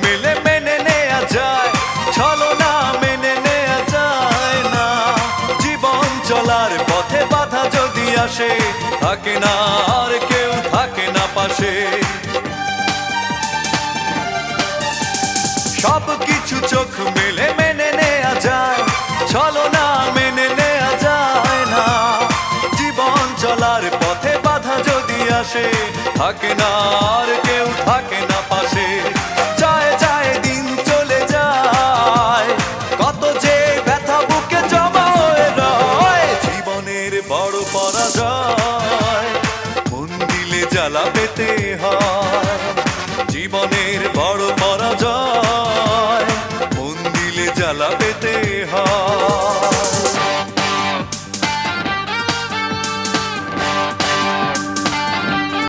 মেলে মেনে নেয়া যায়, ছলনা মেনে নেয়া যায় না। জীবন চলার পথে বাধা যদি আসে, থাকে না আর কেউ, থাকে না পাশে। সব কিছু চোখ মেলে মেনে নেয়া যায়, ছলনা মেনে নেয়া যায় না। জীবন চলার পথে বাধা যদি আসে, থাকে না আর কেউ, থাকে না পাশে। যায় যায় দিন চলে যায়, কত যে ব্যথা বুকে জমা হয়ে রয়। জীবনের বড় পরাজয়, মন দিলে জ্বালা পেতে হয়। জীবনের বড়